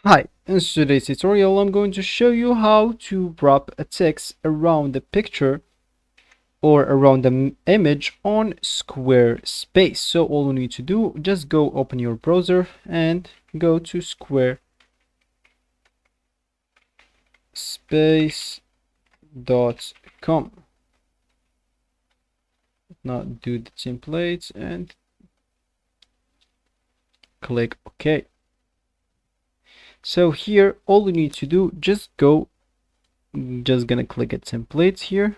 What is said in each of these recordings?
Hi, in today's tutorial I'm going to show you how to wrap a text around the picture or around the image on Squarespace. So all you need to do, just go open your browser and go to squarespace.com. Now do the templates and click OK. So here all you need to do, just gonna click at templates here.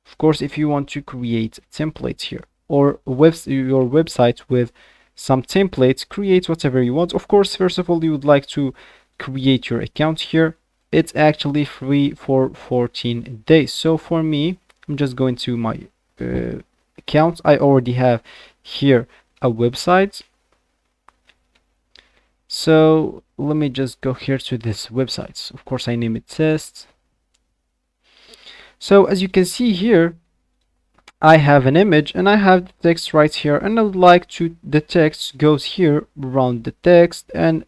Of course, if you want to create templates here or your website with some templates, create whatever you want. Of course, first of all, you would like to create your account here. It's actually free for 14 days. So for me, I'm just going to my account. I already have here a website. So let me just go here to this website. Of course, I name it test. So as you can see here, I have an image and I have the text right here, and I would like to the text goes here around the text, and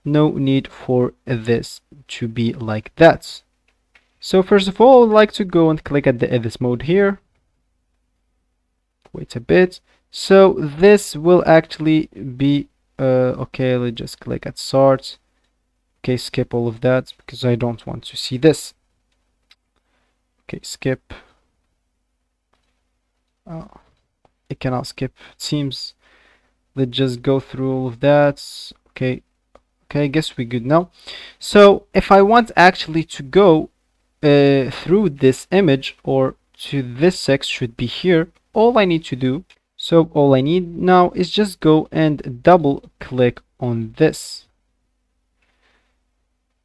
no need for this to be like that. So first of all, I'd like to go and click at the edit mode here. Wait a bit. So this will actually be okay, let's just click at start. Okay, skip all of that because I don't want to see this. Okay, skip. I cannot skip, it seems. Let's just go through all of that. Okay, I guess we're good now. So if I want actually to go through this image or to this text should be here, all I need to do, so all I need now is just go and double click on this.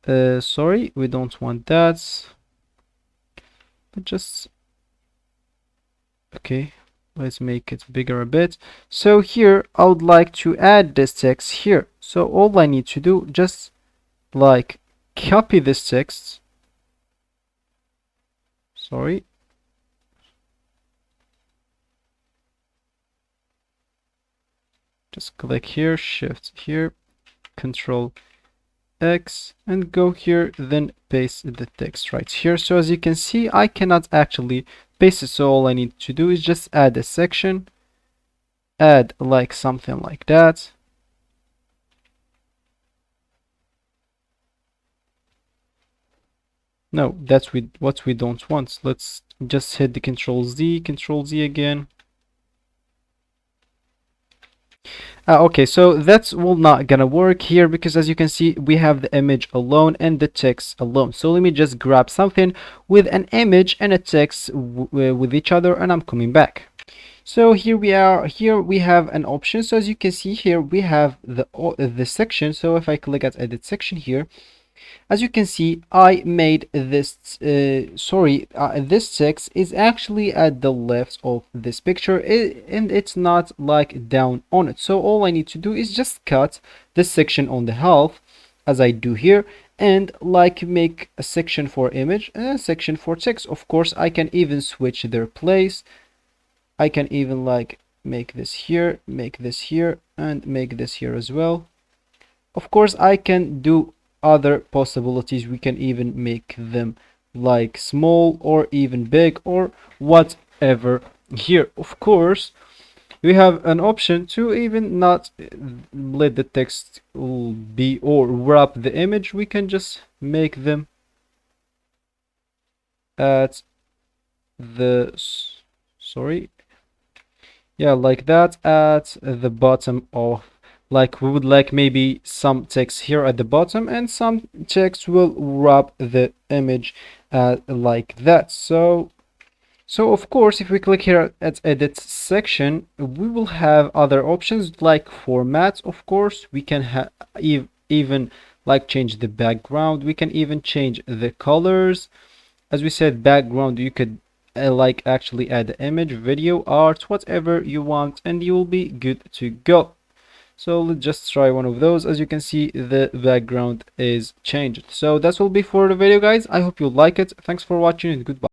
Sorry, we don't want that, but just okay, let's make it bigger a bit. So here I would like to add this text here. So all I need to do, just like copy this text. Sorry. Just click here, shift here, control X, and go here, then paste the text right here. So as you can see, I cannot actually paste it. So all I need to do is just add a section, add like something like that. No, that's what we don't want. Let's just hit the Control Z again. Okay, so that's will not gonna work here because as you can see, we have the image alone and the text alone. So let me just grab something with an image and a text with each other, and I'm coming back. So here we are. Here we have an option. So as you can see here, we have the section. So if I click at edit section here, as you can see, I made this this text is actually at the left of this picture, and it's not like down on it. So all I need to do is just cut this section on the half, as I do here, and like make a section for image and a section for text. Of course, I can even switch their place. I can even like make this here, make this here, and make this here as well. Of course, I can do other possibilities. We can even make them like small or even big or whatever here. Of course, we have an option to even not let the text be or wrap the image. We can just make them at the like that at the bottom of, like we would like maybe some text here at the bottom and some text will wrap the image like that. So of course, if we click here at edit section, we will have other options like format. Of course, we can even like change the background. We can even change the colors. As we said, background, you could like actually add the image, video, art, whatever you want, and you will be good to go. So let's just try one of those. As you can see, the background is changed. So that's will be for the video, guys. I hope you like it. Thanks for watching and goodbye.